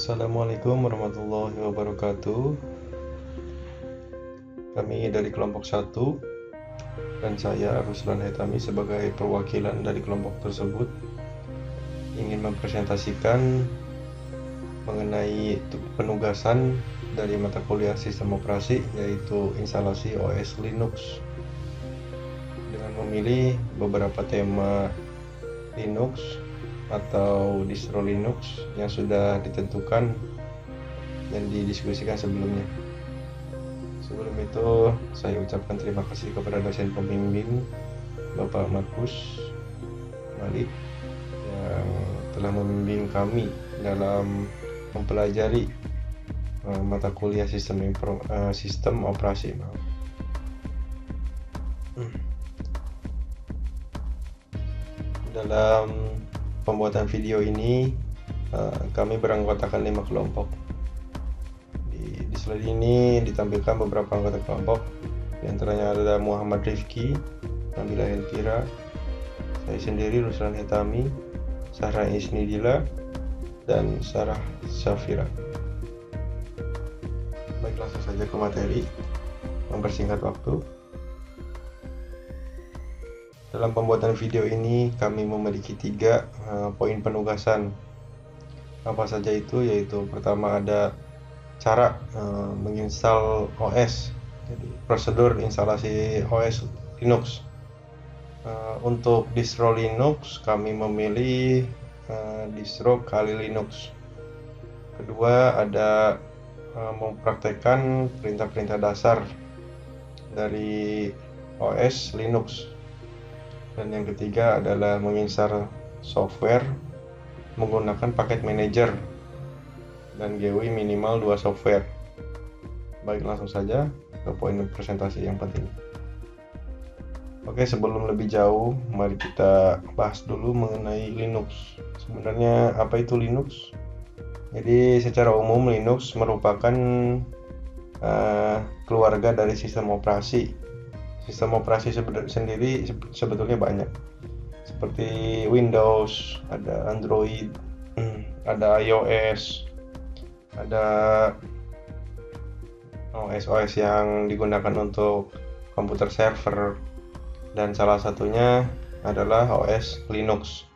Assalamualaikum warahmatullahi wabarakatuh. Kami dari kelompok 1 dan saya Ruslan Haitami sebagai perwakilan dari kelompok tersebut ingin mempresentasikan mengenai penugasan dari mata kuliah sistem operasi, yaitu instalasi OS Linux, dengan memilih beberapa tema Linux atau distro Linux yang sudah ditentukan dan didiskusikan sebelumnya. Sebelum itu, saya ucapkan terima kasih kepada dosen pembimbing Bapak Markus Malik yang telah membimbing kami dalam mempelajari mata kuliah sistem operasi. Dalam pembuatan video ini kami beranggotakan 5 kelompok. Di slide ini ditampilkan beberapa anggota kelompok, di antaranya ada Muhammad Rifki, Nabila Elvira, saya sendiri Ruslan Haitami, Sarah Isnidila, dan Sarah Syafira. Baik, langsung saja ke materi, mempersingkat waktu. Dalam pembuatan video ini kami memiliki 3 poin penugasan. Apa saja itu? Yaitu pertama ada cara menginstal OS, jadi prosedur instalasi OS Linux. Untuk distro Linux kami memilih distro Kali Linux. Kedua ada mempraktekkan perintah-perintah dasar dari OS Linux. Dan yang ketiga adalah menginstal software menggunakan paket manager dan GUI minimal 2 software. Baik, langsung saja ke poin presentasi yang penting. Oke, sebelum lebih jauh, mari kita bahas dulu mengenai Linux. Sebenarnya apa itu Linux? Jadi secara umum Linux merupakan keluarga dari sistem operasi. Sistem operasi sendiri sebetulnya banyak, seperti Windows, ada Android, ada iOS, ada OS yang digunakan untuk komputer server, dan salah satunya adalah OS Linux.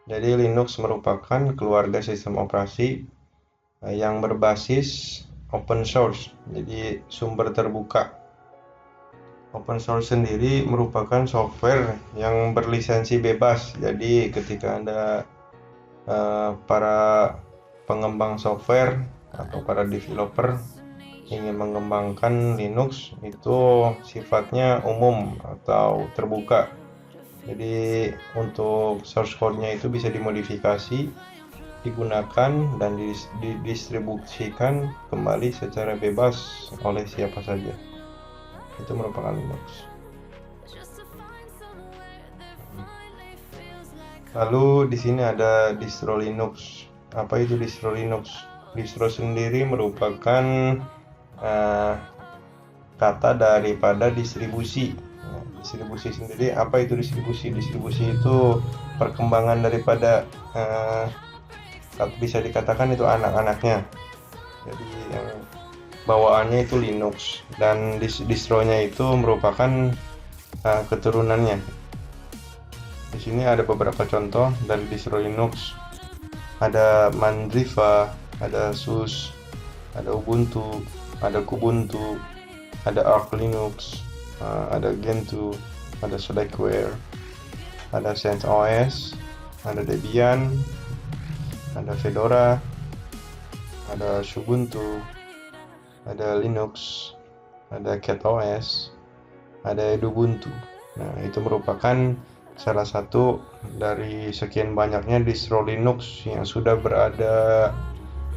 Jadi Linux merupakan keluarga sistem operasi yang berbasis open source, jadi sumber terbuka. Open source sendiri merupakan software yang berlisensi bebas. Jadi ketika Anda para pengembang software atau para developer ingin mengembangkan Linux, itu sifatnya umum atau terbuka. Jadi untuk source code-nya itu bisa dimodifikasi, digunakan, dan didistribusikan kembali secara bebas oleh siapa saja. Itu merupakan Linux. Lalu di sini ada distro Linux. Apa itu distro Linux? Distro sendiri merupakan kata daripada distribusi. Distribusi sendiri, apa itu distribusi? Distribusi itu perkembangan daripada bisa dikatakan itu anak-anaknya. Jadi yang bawaannya itu Linux, dan distronya itu merupakan keturunannya. Di sini ada beberapa contoh dari distro Linux. Ada Mandriva, ada SUSE, ada Ubuntu, ada Kubuntu, ada Arch Linux, ada Gentoo, ada Slackware, ada CentOS, ada Debian, ada Fedora, ada Ubuntu, ada Linux, ada CatOS, ada Ubuntu. Nah, itu merupakan salah satu dari sekian banyaknya distro Linux yang sudah berada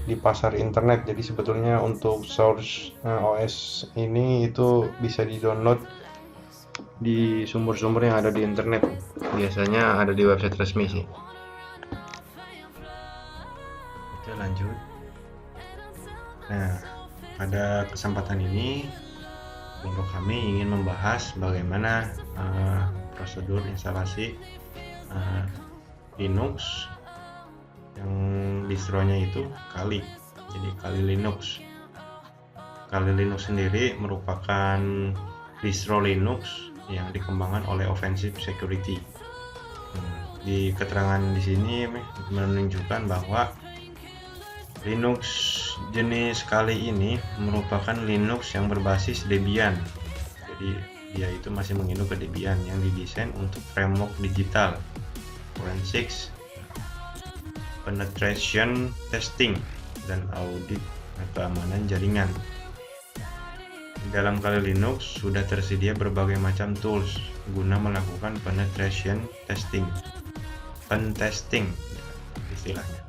di pasar internet. Jadi sebetulnya untuk source OS ini itu bisa di-download di sumber-sumber yang ada di internet. Biasanya ada di website resmi sih. Oke, lanjut. Nah, pada kesempatan ini kelompok kami ingin membahas bagaimana prosedur instalasi Linux Yang distronya itu Kali, jadi Kali Linux. Kali Linux sendiri merupakan distro Linux yang dikembangkan oleh Offensive Security. Di keterangan di sini menunjukkan bahwa Linux jenis Kali ini merupakan Linux yang berbasis Debian. Jadi dia itu masih menginduk ke Debian yang didesain untuk framework digital, forensics, penetration testing, dan audit keamanan jaringan. Di dalam Kali Linux sudah tersedia berbagai macam tools guna melakukan penetration testing, pentesting istilahnya,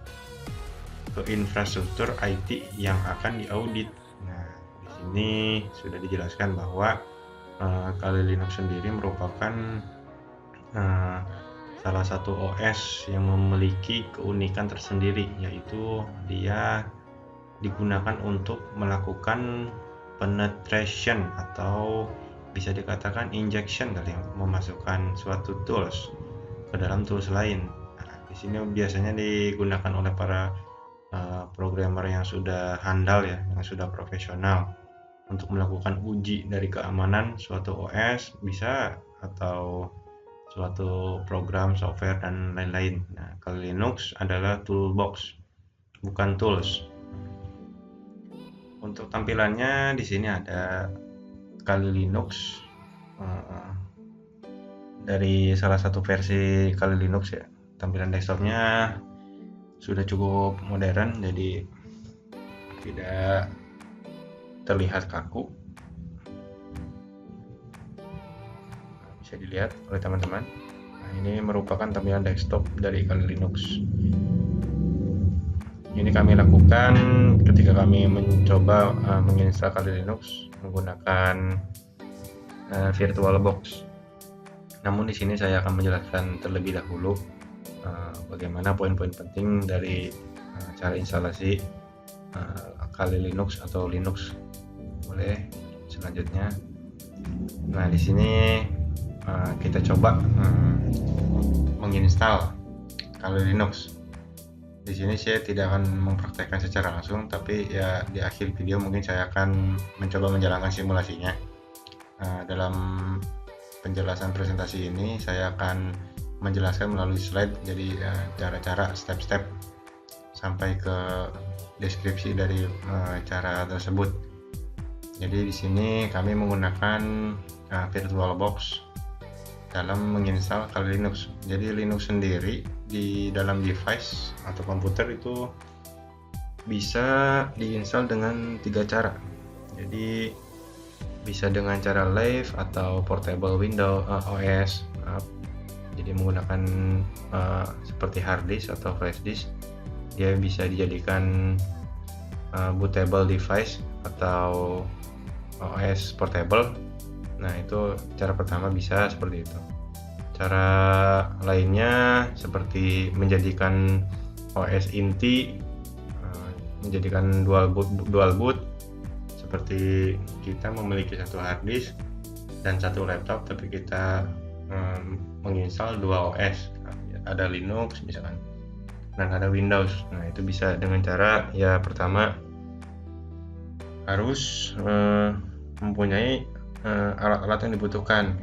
ke infrastruktur IT yang akan diaudit. Nah, di sini sudah dijelaskan bahwa Kali Linux sendiri merupakan salah satu OS yang memiliki keunikan tersendiri, yaitu dia digunakan untuk melakukan penetration atau bisa dikatakan injection kali yang memasukkan suatu tools ke dalam tools lain. Nah, di sini biasanya digunakan oleh para programmer yang sudah handal ya, yang sudah profesional untuk melakukan uji dari keamanan suatu OS bisa atau suatu program software dan lain-lain. Nah, Kali Linux adalah toolbox, bukan tools. Untuk tampilannya di sini ada Kali Linux dari salah satu versi Kali Linux ya. Tampilan desktopnya sudah cukup modern, jadi tidak terlihat kaku. Bisa dilihat oleh teman-teman. Nah, ini merupakan tampilan desktop dari Kali Linux. Ini kami lakukan ketika kami mencoba menginstal Kali Linux menggunakan VirtualBox. Namun di sini saya akan menjelaskan terlebih dahulu bagaimana poin-poin penting dari cara instalasi Kali Linux atau Linux. Boleh selanjutnya. Nah, di sini kita coba menginstal Kali Linux. Di sini saya tidak akan mempraktekkan secara langsung, tapi ya di akhir video mungkin saya akan mencoba menjalankan simulasinya. Dalam penjelasan presentasi ini saya akan menjelaskan melalui slide, jadi cara-cara step-step sampai ke deskripsi dari cara tersebut. Jadi di sini kami menggunakan VirtualBox dalam menginstal Kali Linux. Jadi Linux sendiri di dalam device atau komputer itu bisa diinstal dengan 3 cara. Jadi bisa dengan cara live atau portable Windows OS. Jadi menggunakan seperti hard disk atau flash disk. Dia bisa dijadikan bootable device atau OS portable. Nah, itu cara pertama bisa seperti itu. Cara lainnya seperti menjadikan OS inti, menjadikan dual boot, seperti kita memiliki satu hard disk dan satu laptop, tapi kita menginstal 2 OS, ada Linux misalkan dan ada Windows. Nah, itu bisa dengan cara ya pertama harus mempunyai alat-alat yang dibutuhkan.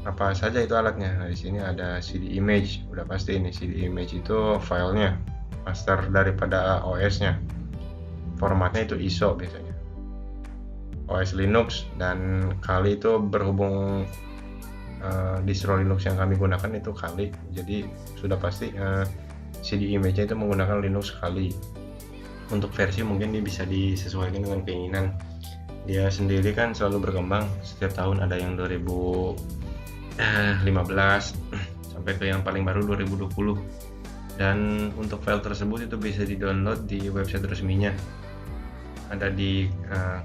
Apa saja itu alatnya? Nah, di sini ada CD image, udah pasti ini CD image itu filenya, master daripada OS-nya. Formatnya itu ISO biasanya. OS Linux dan Kali itu berhubung distro Linux yang kami gunakan itu Kali, jadi sudah pasti CD image-nya itu menggunakan Linux Kali. Untuk versi mungkin dia bisa disesuaikan dengan keinginan. Dia sendiri kan selalu berkembang, setiap tahun ada yang 2015 sampai ke yang paling baru 2020. Dan untuk file tersebut itu bisa di-download di website resminya. Ada di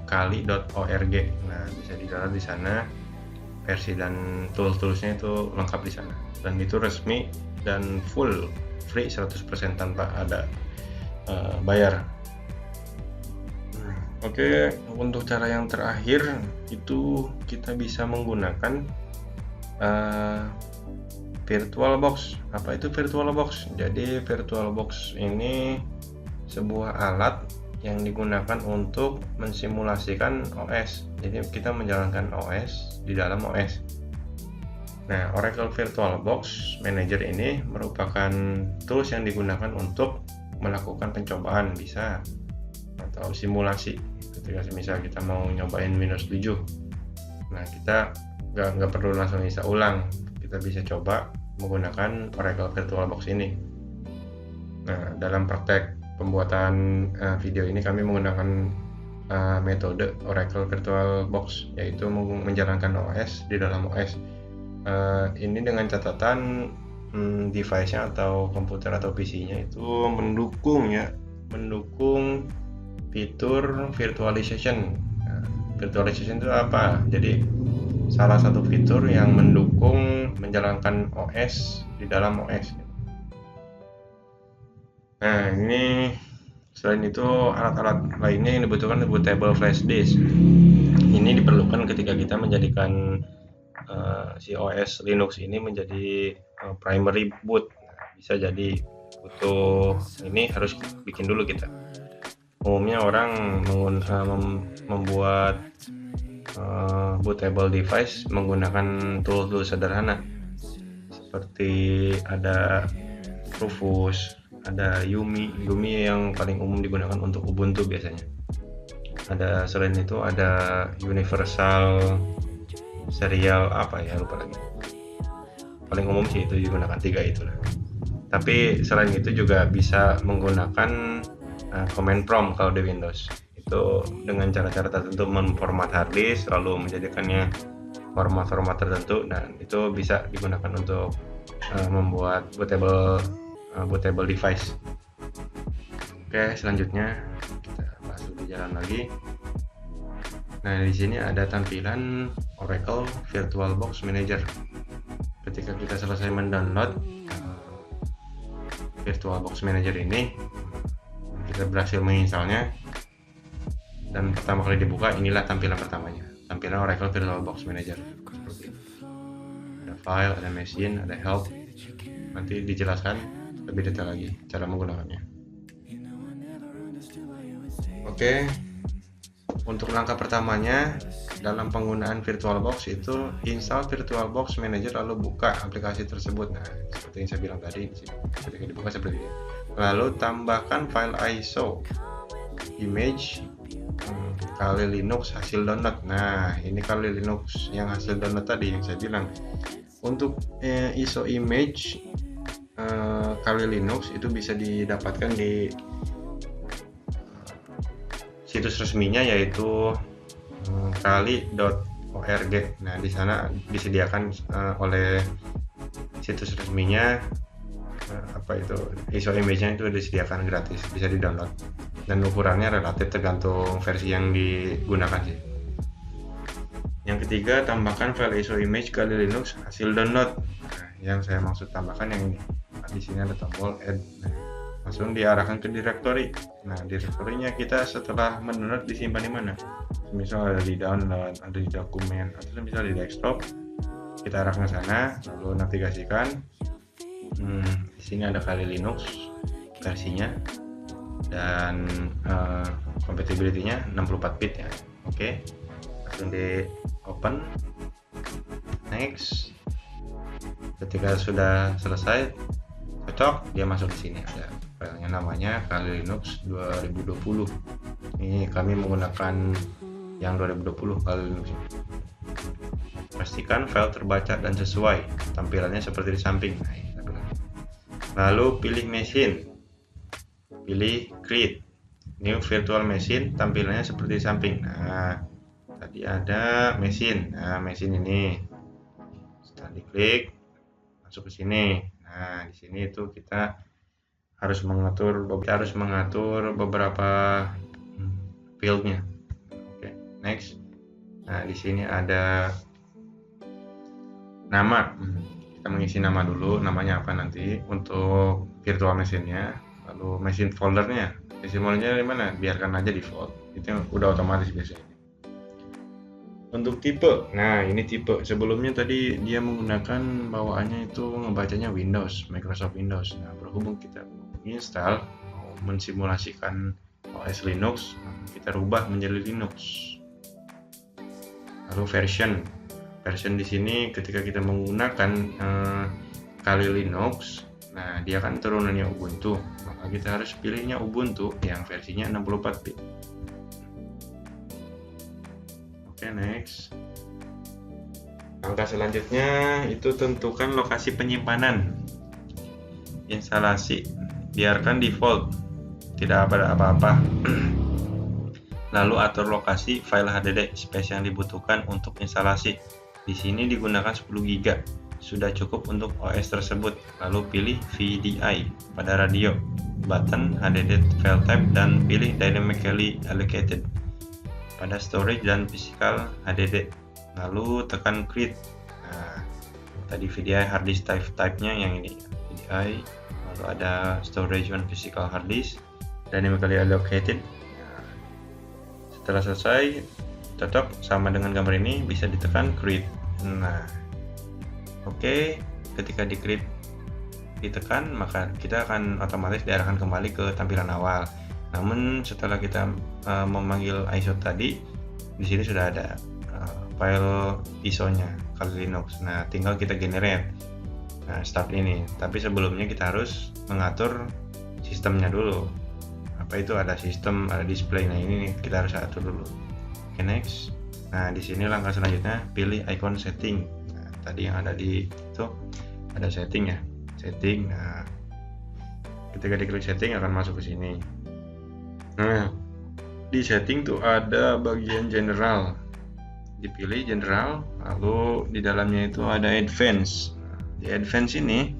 kali.org. Nah, bisa di-download di sana. Versi dan tools-toolsnya itu lengkap di sana. Dan itu resmi dan full free 100% tanpa ada bayar. Oke, untuk cara yang terakhir itu kita bisa menggunakan VirtualBox. Apa itu VirtualBox? Jadi VirtualBox ini sebuah alat yang digunakan untuk mensimulasikan OS. Jadi kita menjalankan OS di dalam OS. Nah, Oracle VirtualBox Manager ini merupakan tools yang digunakan untuk melakukan pencobaan bisa atau simulasi. Ketika misal kita mau nyobain Windows 7, nah kita nggak perlu langsung bisa ulang, kita bisa coba menggunakan Oracle VirtualBox ini. Nah, dalam praktek pembuatan video ini kami menggunakan metode Oracle VirtualBox, yaitu menjalankan OS di dalam OS. Ini dengan catatan device-nya atau komputer atau PC-nya itu mendukung fitur virtualization. Nah, virtualization itu apa? Jadi salah satu fitur yang mendukung menjalankan OS di dalam OS. Nah, ini selain itu alat-alat lainnya yang dibutuhkan bootable flash disk. Ini diperlukan ketika kita menjadikan si OS Linux ini menjadi primary boot. Nah, bisa jadi butuh ini harus bikin dulu kita. Umumnya orang membuat bootable device menggunakan tool sederhana seperti ada Rufus, ada Yumi yang paling umum digunakan untuk Ubuntu biasanya. Selain itu ada Universal serial apa ya, lupa lagi. Paling umum sih itu digunakan 3 itulah. Tapi selain itu juga bisa menggunakan command prompt kalau di Windows. Itu dengan cara-cara tertentu memformat hard disk lalu menjadikannya format-format tertentu, dan itu bisa digunakan untuk membuat bootable device. Oke, selanjutnya kita bahas lebih jalan lagi. Nah, di sini ada tampilan Oracle VirtualBox Manager. Ketika kita selesai mendownload VirtualBox Manager ini, kita berhasil menginstalnya, dan pertama kali dibuka inilah tampilan pertamanya, tampilan Oracle VirtualBox Manager. Seperti ini. Ada file, ada machine, ada help. Nanti dijelaskan lebih detail lagi cara menggunakannya. Oke. Untuk langkah pertamanya dalam penggunaan VirtualBox itu install VirtualBox Manager lalu buka aplikasi tersebut. Nah, seperti yang saya bilang tadi, ketika dibuka seperti ini. Lalu tambahkan file ISO image Kali Linux hasil download. Nah, ini Kali Linux yang hasil download tadi yang saya bilang. Untuk ISO image Kali Linux itu bisa didapatkan di situs resminya, yaitu kali.org. Nah, di sana disediakan oleh situs resminya ISO image-nya itu disediakan gratis, bisa di-download, dan ukurannya relatif tergantung versi yang digunakan sih. Yang ketiga, tambahkan file ISO image Kali Linux hasil download. Nah, yang saya maksud tambahkan yang ini. Nah, di sini ada tombol add. Nah, langsung diarahkan ke directory. Nah, direktorinya kita setelah mendownload disimpan di mana? Misal ada di download, ada di dokumen, atau misal di desktop. Kita arahkan ke sana, lalu navigasikan. Di sini ada Kali Linux versinya dan compatibility-nya 64 bit ya. Oke. Langsung di open. Next. Ketika sudah selesai, cocok, dia masuk di sini ada filenya, namanya Kali Linux 2020. Ini kami menggunakan yang 2020 Kali Linux. Pastikan file terbaca dan sesuai. Tampilannya seperti di samping. Nah, ini tampilannya. Lalu pilih machine. Pilih create new virtual machine, tampilannya seperti di samping. Nah, tadi ada machine. Nah, machine ini setelah diklik masuk ke sini. Nah, di sini itu kita harus mengatur beberapa fieldnya. Oke, next. Nah, di sini ada nama. Kita mengisi nama dulu, namanya apa nanti untuk virtual machine-nya. Lalu machine foldernya. Machine foldernya di mana? Biarkan aja default. Itu yang udah otomatis biasanya. Untuk tipe, nah ini tipe. Sebelumnya tadi dia menggunakan bawaannya itu ngebacanya Windows, Microsoft Windows. Nah, berhubung kita install, mau mensimulasikan OS Linux, kita rubah menjadi Linux. Lalu version di sini ketika kita menggunakan Kali Linux, nah dia kan turunannya Ubuntu, maka kita harus pilihnya Ubuntu yang versinya 64 bit. Oke, next. Langkah selanjutnya itu tentukan lokasi penyimpanan instalasi, biarkan default, tidak ada apa-apa. Lalu atur lokasi file HDD space yang dibutuhkan untuk instalasi. Di sini digunakan 10 GB, sudah cukup untuk OS tersebut. Lalu pilih VDI pada radio, button HDD file type, dan pilih dynamically allocated pada storage dan physical HDD. Lalu tekan create. Nah, tadi VDI hard disk type-nya yang ini VDI, lalu ada storage and physical hard disk dynamically allocated. Nah, setelah selesai cocok sama dengan gambar ini, bisa ditekan create. Nah, oke, ketika di create ditekan, maka kita akan otomatis diarahkan kembali ke tampilan awal. Namun setelah kita memanggil ISO tadi, di sini sudah ada file ISO-nya Kali Linux. Nah, tinggal kita generate. Nah, start ini. Tapi sebelumnya kita harus mengatur sistemnya dulu. Apa itu? Ada sistem, ada display. Nah, ini kita harus atur dulu. Oke, next. Nah, di sini langkah selanjutnya pilih icon setting. Nah, tadi yang ada di itu ada setting ya. Setting. Nah, ketika diklik setting akan masuk ke sini. Nah, di setting tuh ada bagian general. Dipilih general, lalu di dalamnya itu ada advance. Di advance ini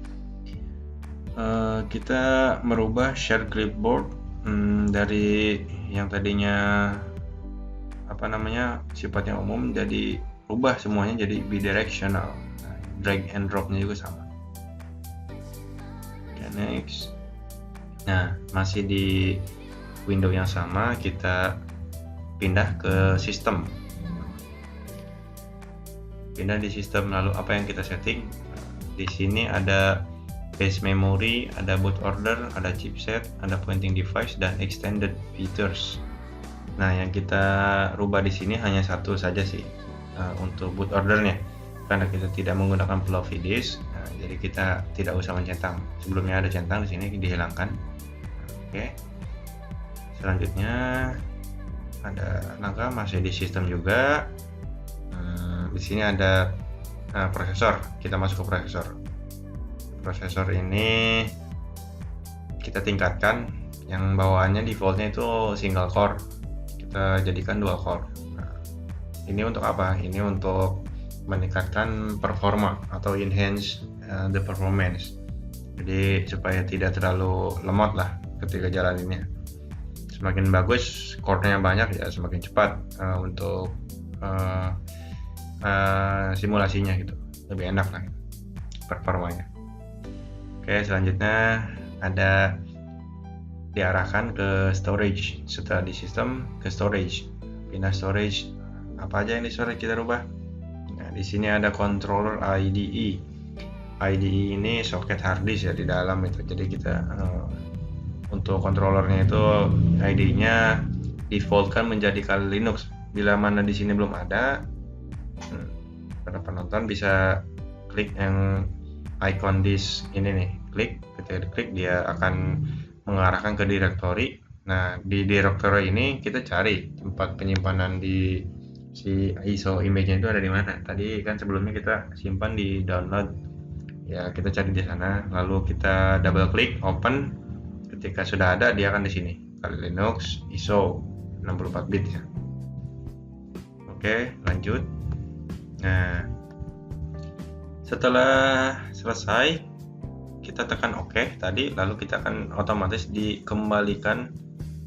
kita merubah share clipboard dari yang tadinya sifatnya umum, jadi rubah semuanya jadi bidirectional. Nah, drag and dropnya juga sama. Oke, next. Nah, masih di window yang sama, kita pindah ke sistem. Pindah di sistem, lalu apa yang kita setting? Di sini ada base memory, ada boot order, ada chipset, ada pointing device, dan extended features. Nah, yang kita rubah di sini hanya satu saja sih, untuk boot ordernya, karena kita tidak menggunakan floppy disk. Nah, jadi kita tidak usah mencentang. Sebelumnya ada centang, di sini dihilangkan. Oke. Selanjutnya ada langkah masih di sistem juga. Di sini ada prosesor. Kita masuk ke prosesor. Prosesor ini kita tingkatkan. Yang bawaannya defaultnya itu single core. Kita jadikan 2 core. Nah, ini untuk apa? Ini untuk meningkatkan performa atau enhance the performance. Jadi supaya tidak terlalu lemot lah ketika jalaninnya. Semakin bagus core-nya banyak ya, semakin cepat untuk simulasinya gitu, lebih enak lah performanya. Oke, selanjutnya ada diarahkan ke storage. Setelah di sistem ke storage, pindah storage. Apa aja yang di storage kita rubah? Nah, di sini ada controller IDE. IDE ini soket hard disk ya di dalam itu. Jadi kita untuk controllernya itu IDE-nya defaultkan menjadi Kali Linux. Bila mana di sini belum ada, para penonton bisa klik yang icon disk ini nih, klik. Ketika diklik dia akan mengarahkan ke directory. Nah, di directory ini kita cari tempat penyimpanan di si ISO image-nya itu ada di mana. Tadi kan sebelumnya kita simpan di download. Ya, kita cari di sana, lalu kita double klik, open. Ketika sudah ada, dia akan di sini. Kali Linux ISO 64 bit ya. Oke, lanjut. Nah, setelah selesai kita tekan OK tadi, lalu kita akan otomatis dikembalikan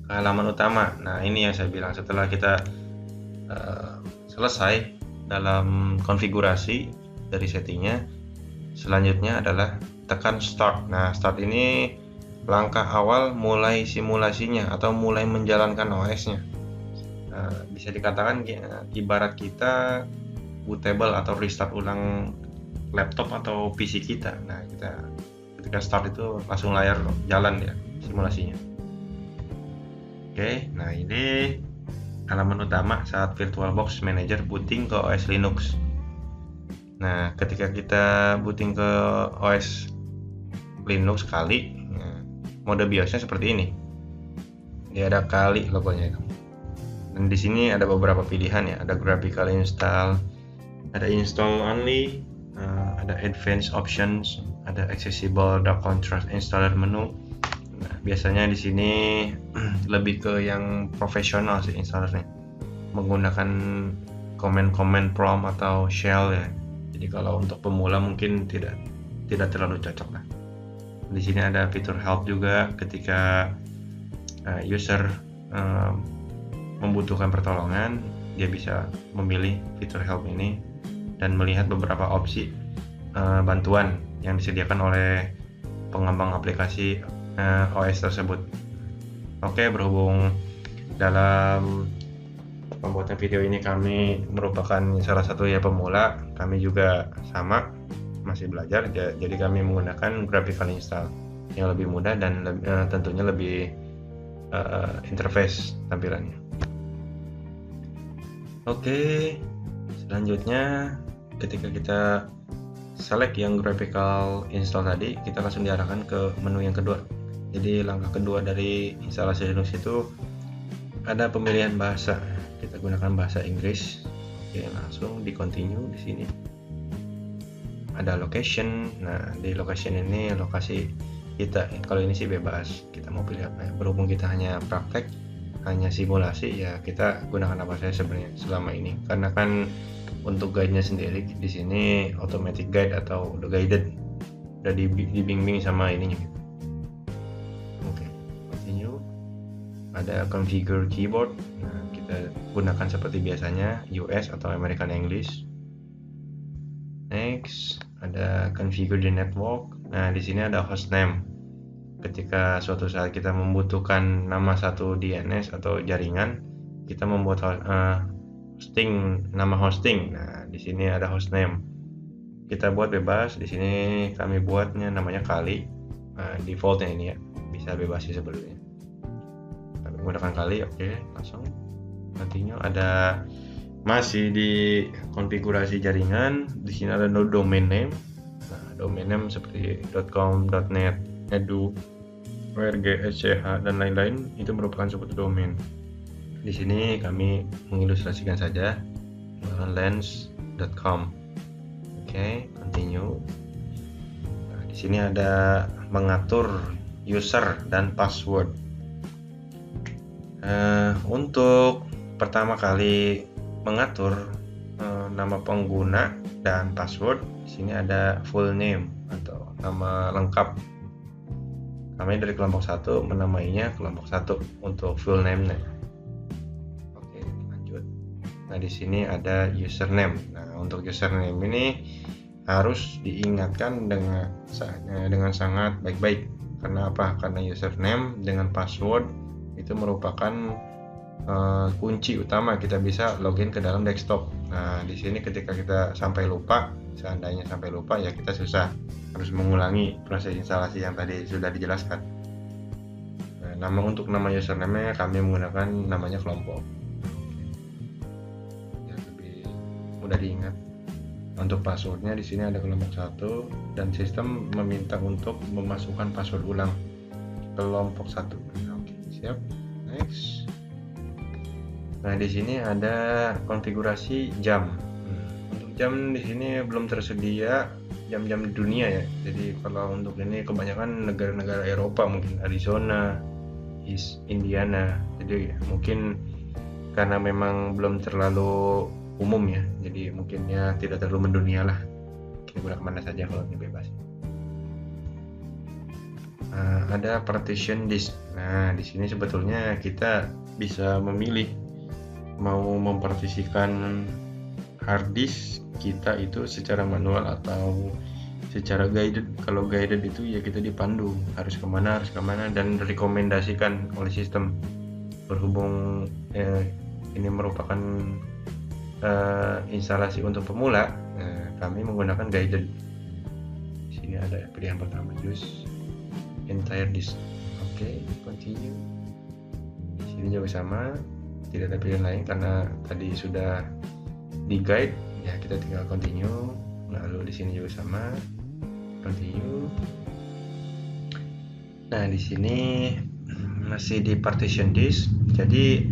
ke halaman utama. Nah, ini yang saya bilang, setelah kita selesai dalam konfigurasi dari settingnya, selanjutnya adalah tekan start. Nah, start ini langkah awal mulai simulasinya atau mulai menjalankan OS-nya. bisa dikatakan ibarat kita bootable atau restart ulang laptop atau PC kita. Nah, kita ketika start itu langsung layar jalan ya simulasinya. Oke, nah ini halaman utama saat VirtualBox Manager booting ke OS Linux. Nah, ketika kita booting ke OS Linux kali, mode BIOSnya seperti ini. Dia ada kali logonya itu. Dan di sini ada beberapa pilihan ya, ada graphical install, ada install only, ada advanced options, ada accessible dark contrast installer menu. Nah, biasanya di sini lebih ke yang profesional sih installernya, menggunakan command prompt atau shell ya. Jadi kalau untuk pemula mungkin tidak terlalu cocok lah. Di sini ada fitur help juga ketika user membutuhkan pertolongan, dia bisa memilih fitur help ini dan melihat beberapa opsi bantuan yang disediakan oleh pengembang aplikasi OS tersebut. Oke, berhubung dalam pembuatan video ini kami merupakan salah satu ya pemula, kami juga sama masih belajar, jadi kami menggunakan graphical install yang lebih mudah dan tentunya lebih interface tampilannya. Oke, selanjutnya ketika kita select yang graphical install tadi, kita langsung diarahkan ke menu yang kedua. Jadi langkah kedua dari instalasi Linux itu ada pemilihan bahasa. Kita gunakan bahasa Inggris. Oke, langsung di continue di sini. Ada location. Nah, di location ini lokasi kita. Kalau ini sih bebas. Kita mau pilih apa. Berhubung kita hanya praktek, hanya simulasi, ya kita gunakan apa saja sebenarnya selama ini. Karena kan untuk guide-nya sendiri di sini automatic guide atau udah guided, udah dibimbing sama ininya. Oke, continue. Ada configure keyboard. Nah, kita gunakan seperti biasanya US atau American English. Next, ada configure the network. Nah, di sini ada hostname. Ketika suatu saat kita membutuhkan nama satu DNS atau jaringan, kita membuat hosting, nama hosting. Nah, di sini ada hostname. Kita buat bebas. Di sini kami buatnya namanya kali. Defaultnya ini ya, bisa bebas sih sebelumnya. Kami menggunakan kali. Oke, langsung continue. Ada masih di konfigurasi jaringan. Di sini ada no domain name. Nah, domain name seperti .com, .net, edu, org, sch dan lain-lain itu merupakan suatu domain. Di sini kami mengilustrasikan saja lens.com. Oke, continue. Nah, di sini ada mengatur user dan password. Untuk pertama kali mengatur nama pengguna dan password, di sini ada full name atau nama lengkap. Kami dari kelompok 1 menamainya kelompok 1 untuk full name-nya. Oke, lanjut. Nah, di sini ada username. Nah, untuk username ini harus diingatkan dengan sangat baik-baik. Karena apa? Karena username dengan password itu merupakan kunci utama kita bisa login ke dalam desktop. Nah, di sini ketika kita seandainya sampai lupa ya kita susah, harus mengulangi proses instalasi yang tadi sudah dijelaskan. Nah, untuk nama username kami menggunakan namanya kelompok. Ya, lebih mudah diingat. Untuk passwordnya di sini ada kelompok 1 dan sistem meminta untuk memasukkan password ulang kelompok 1. Oke, siap. Next. Nah, di sini ada konfigurasi jam. Untuk jam di sini belum tersedia jam-jam dunia ya. Jadi kalau untuk ini kebanyakan negara-negara Eropa, mungkin Arizona, East Indiana. Jadi mungkin karena memang belum terlalu umum ya. Jadi mungkin ya tidak terlalu mendunia lah. Kita gunakan mana saja kalau ini bebas. Ada partition disk. Nah, di sini sebetulnya kita bisa memilih mau mempartisikan hard disk kita itu secara manual atau secara guided. Kalau guided itu ya kita dipandu harus kemana dan rekomendasikan oleh sistem. Berhubung ini merupakan instalasi untuk pemula, kami menggunakan guided. Di sini ada pilihan pertama, use entire disk. Oke, continue. Di sini juga sama, tidak ada pilihan lain karena tadi sudah di guide, ya kita tinggal continue. Lalu di sini juga sama, continue. Nah, di sini masih di partition disk. Jadi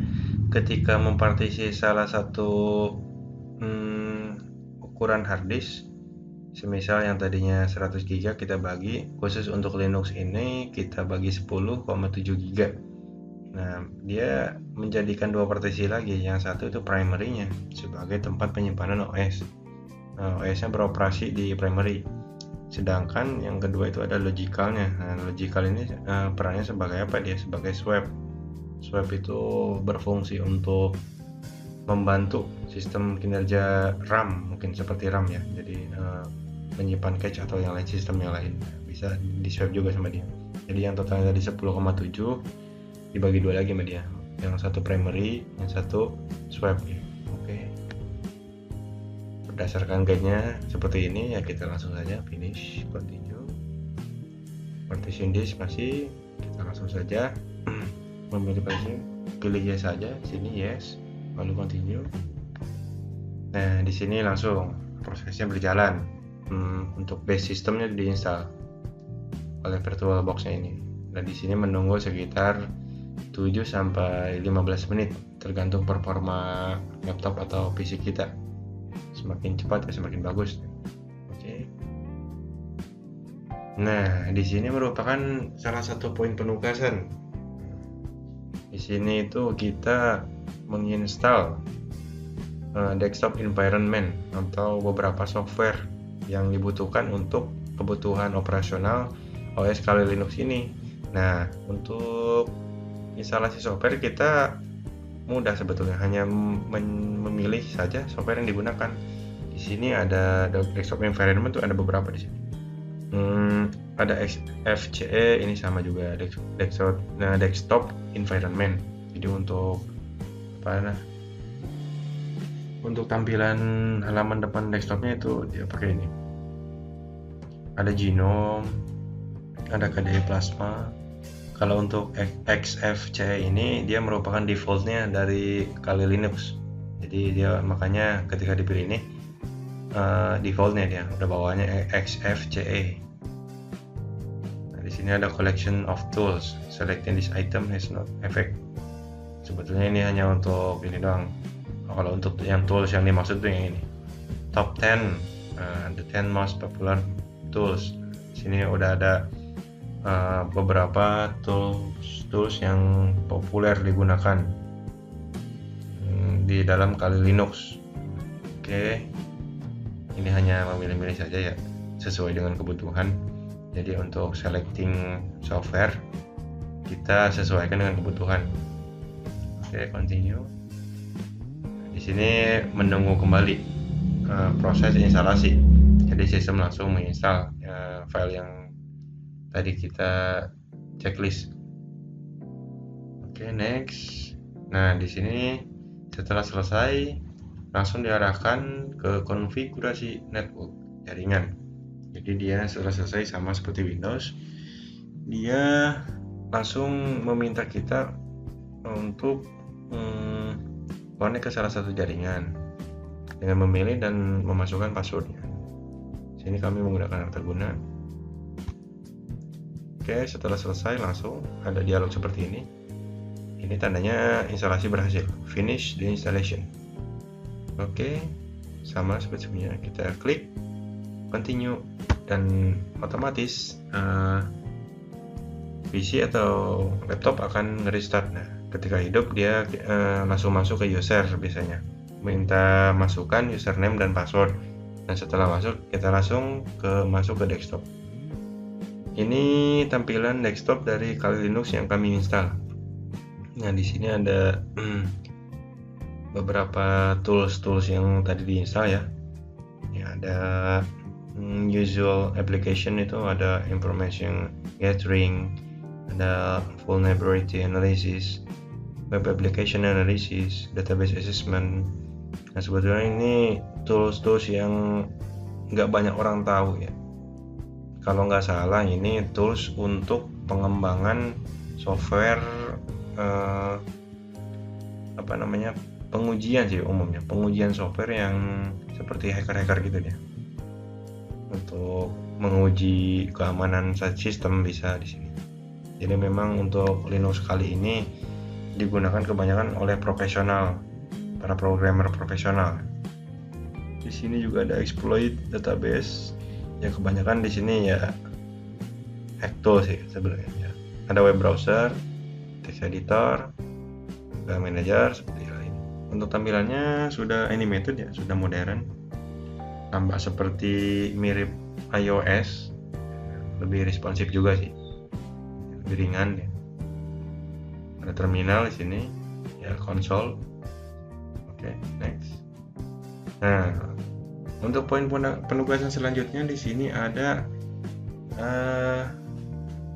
ketika mempartisi salah satu ukuran hard disk, semisal yang tadinya 100 GB kita bagi, khusus untuk Linux ini kita bagi 10,7 GB. Nah, dia menjadikan dua partisi lagi. Yang satu itu primary-nya sebagai tempat penyimpanan OS. Nah, OS-nya beroperasi di primary. Sedangkan yang kedua itu ada logical-nya. Nah, logical ini perannya sebagai apa? Dia sebagai swap. Swap itu berfungsi untuk membantu sistem kinerja RAM, mungkin seperti RAM ya. Jadi menyimpan cache atau yang lain, sistem yang lain bisa di swap juga sama dia. Jadi yang totalnya tadi 10,7 dibagi dua lagi sama dia. Yang satu primary, yang satu swap ya. Oke. Berdasarkan guide-nya seperti ini ya, kita langsung saja finish, continue. Partition disk masih, kita langsung saja memilih partition, pilih yes saja, sini yes, lalu continue. Nah, di sini langsung prosesnya berjalan. Untuk base sistemnya diinstal oleh VirtualBox-nya ini. Nah, di sini menunggu sekitar 7 sampai 15 menit tergantung performa laptop atau PC kita. Semakin cepat ya semakin bagus. Oke. Nah, di sini merupakan salah satu poin penugasan. Di sini itu kita menginstal desktop environment atau beberapa software yang dibutuhkan untuk kebutuhan operasional OS Kali Linux ini. Nah, untuk instalasi software kita mudah sebetulnya, hanya memilih saja software yang digunakan. Di sini ada desktop environment tuh ada beberapa di sini. Ada FCE, ini sama juga desktop environment. Jadi untuk untuk tampilan halaman depan desktopnya itu dia pakai ini. Ada Genome, ada KDE Plasma. Kalau untuk XFCE ini dia merupakan defaultnya dari Kali Linux. Jadi dia makanya ketika dipilih ini defaultnya dia udah bawaannya XFCE. Nah, di sini ada collection of tools. Selecting this item has no effect. Sebetulnya ini hanya untuk ini doang. Kalau untuk yang tools yang dimaksud tuh yang ini. Top 10, the 10 most popular tools. Di sini udah ada beberapa tools yang populer digunakan di dalam Kali Linux. Oke, ini hanya memilih-milih saja ya, sesuai dengan kebutuhan. Jadi untuk selecting software kita sesuaikan dengan kebutuhan. Oke, continue. Di sini menunggu kembali proses instalasi. Jadi sistem langsung menginstal file yang tadi kita checklist. Oke, next. Nah, di sini setelah selesai langsung diarahkan ke konfigurasi network jaringan. Jadi dia setelah selesai sama seperti Windows, dia langsung meminta kita untuk connect ke salah satu jaringan dengan memilih dan memasukkan passwordnya. Sini kami menggunakan akta guna. Oke, setelah selesai langsung ada dialog seperti ini. Ini tandanya instalasi berhasil. Finish the installation. Oke, sama seperti sebelumnya, kita klik continue dan otomatis PC atau laptop akan restart. Nah, ketika hidup dia langsung masuk ke user, biasanya minta masukkan username dan password. Dan setelah masuk kita langsung masuk ke desktop. Ini tampilan desktop dari Kali Linux yang kami install. Nah, di sini ada beberapa tools yang tadi diinstal ya. Ya, ada usual application, itu ada information gathering, ada vulnerability analysis, web application analysis, database assessment. Nah, sebetulnya ini tools-tools yang nggak banyak orang tahu ya. Kalau nggak salah ini tools untuk pengembangan software pengujian sih umumnya, pengujian software yang seperti hacker-hacker gitu ya. Untuk menguji keamanan sistem bisa di sini. Jadi memang untuk Linux kali ini digunakan kebanyakan oleh profesional, para programmer profesional. Di sini juga ada exploit database. Ya kebanyakan di sini ya hack tool sih sebenarnya. Ya. Ada web browser, text editor, file manager seperti ini. Untuk tampilannya sudah animated ya, sudah modern. Tampak seperti mirip iOS, lebih responsif juga sih, lebih ringan ya. Ada terminal di sini, ya konsol. Oke, next. Nah, untuk poin penugasan selanjutnya di sini ada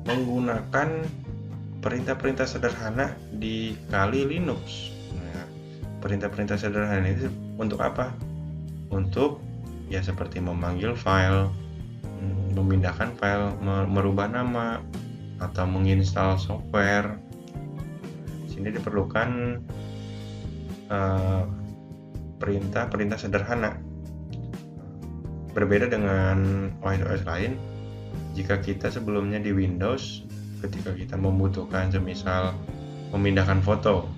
menggunakan perintah-perintah sederhana di Kali Linux. Nah, perintah-perintah sederhana itu untuk apa? Untuk ya seperti memanggil file, memindahkan file, merubah nama, atau menginstal software. Di sini diperlukan perintah-perintah sederhana. Berbeda dengan OS lain, jika kita sebelumnya di Windows, ketika kita membutuhkan semisal memindahkan foto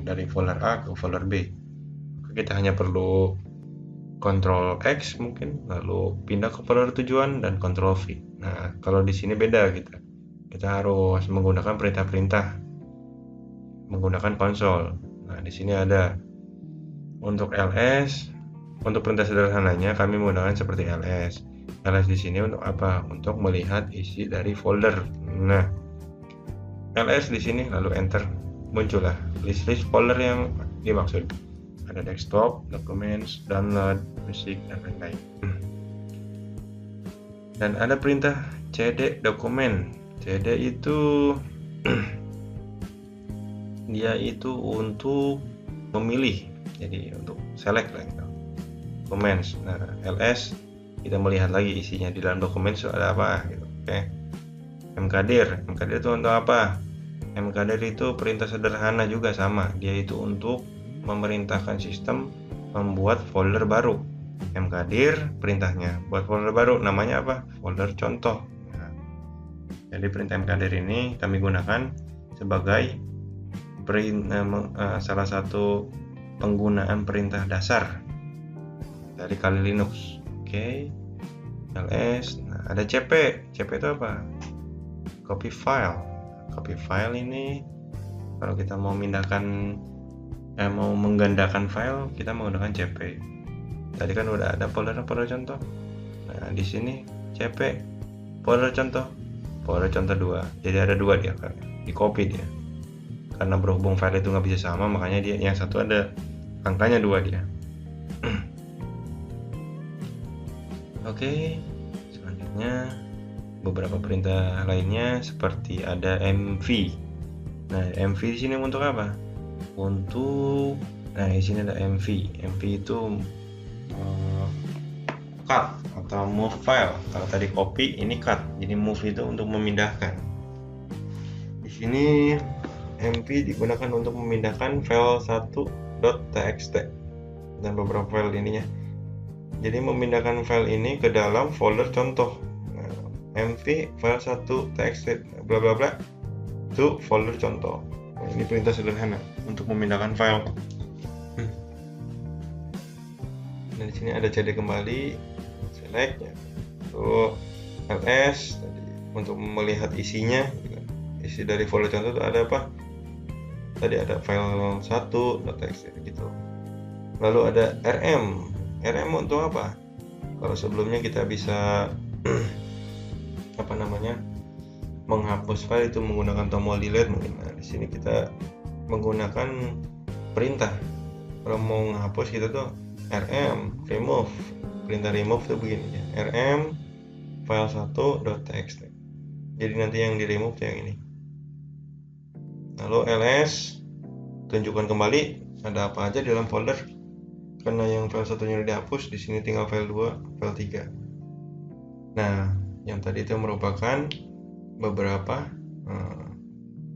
dari folder A ke folder B, kita hanya perlu Ctrl X mungkin, lalu pindah ke folder tujuan dan Ctrl V. Nah, kalau di sini beda kita harus menggunakan perintah-perintah, menggunakan konsol. Nah, di sini ada untuk LS, untuk perintah sederhananya kami menggunakan seperti LS. LS di sini untuk apa? Untuk melihat isi dari folder. Nah, LS di sini lalu enter, muncullah list folder yang dimaksud. Ada desktop, documents, download, musik, dan lain-lain. Dan ada perintah cd dokumen. cd itu dia itu untuk memilih, jadi untuk select lah gitu. Documents. Nah, ls kita melihat lagi isinya di dalam dokumen ada apa gitu. Oke. mkdir itu untuk apa? mkdir itu perintah sederhana juga sama. Dia itu untuk memerintahkan sistem membuat folder baru. mkdir perintahnya buat folder baru, namanya apa? Folder contoh. Nah, jadi perintah mkdir ini kami gunakan sebagai salah satu penggunaan perintah dasar dari Kali Linux. Oke. ls. Nah, ada cp itu apa? Copy file ini kalau kita mau menggandakan file, kita menggunakan cp. Tadi kan udah ada folder contoh. Nah, di sini cp folder contoh 2. Jadi ada 2 dia kan, di copy dia. Karena berhubung file itu nggak bisa sama, makanya dia yang satu ada angkanya 2 dia. Oke, selanjutnya beberapa perintah lainnya seperti ada mv. Nah, mv di sini untuk apa? Di sini ada mv. mv itu cut atau move file. Kalau tadi copy, ini cut. Jadi move itu untuk memindahkan. Di sini mv digunakan untuk memindahkan file 1.txt dan beberapa file ininya. Jadi memindahkan file ini ke dalam folder contoh. mv file 1.txt bla bla bla to folder contoh. Nah, ini perintah sederhana untuk memindahkan file. Dan di sini ada cd kembali, select ya. Lalu ls tadi untuk melihat isinya. Isi dari folder contoh itu ada apa? Tadi ada file 1.txt gitu. Lalu ada rm. rm untuk apa? Kalau sebelumnya kita bisa menghapus file itu menggunakan tombol delete mungkin. Nah, di sini kita menggunakan perintah. Kalau mau menghapus kita tuh rm remove. Perintah remove itu begini ya. rm file 1.txt. Jadi nanti yang di remove yang ini. Lalu ls tunjukkan kembali ada apa aja di dalam folder, karena yang file satunya udah dihapus. Di sini tinggal file 2, file 3. Nah, yang tadi itu merupakan beberapa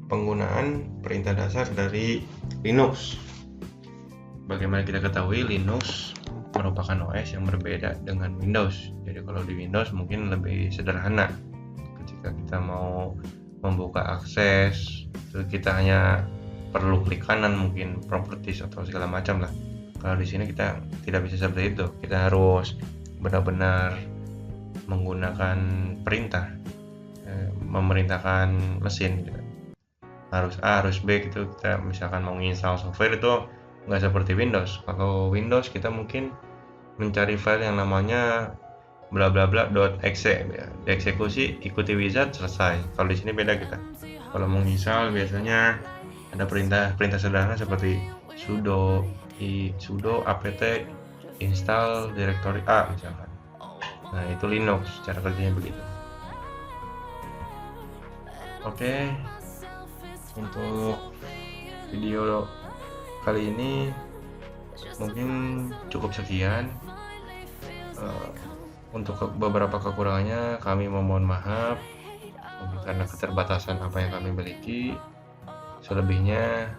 penggunaan perintah dasar dari Linux. Bagaimana kita ketahui, Linux merupakan OS yang berbeda dengan Windows. Jadi kalau di Windows mungkin lebih sederhana. Ketika kita mau membuka akses, kita hanya perlu klik kanan, mungkin properties atau segala macam lah. Kalau di sini kita tidak bisa seperti itu. Kita harus benar-benar menggunakan perintah, memerintahkan mesin gitu. Harus A, harus B gitu. Kita misalkan mau install software itu nggak seperti Windows. Kalau Windows kita mungkin mencari file yang namanya bla bla bla .exe ya. Dieksekusi, ikuti wizard, selesai. Kalau di sini beda kita. Kalau mau install biasanya ada perintah sederhana seperti sudo apt install directory A misalkan. Nah, itu Linux, cara kerjanya begitu. Oke, untuk video kali ini mungkin cukup sekian. Untuk beberapa kekurangannya kami memohon maaf, mungkin karena keterbatasan apa yang kami miliki. Selebihnya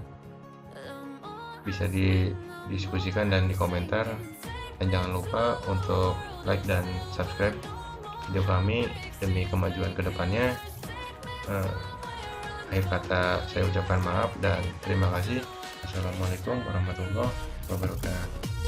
bisa didiskusikan dan dikomentar, dan jangan lupa untuk like dan subscribe video kami demi kemajuan kedepannya. Akhir kata saya ucapkan maaf dan terima kasih. Assalamualaikum warahmatullahi wabarakatuh.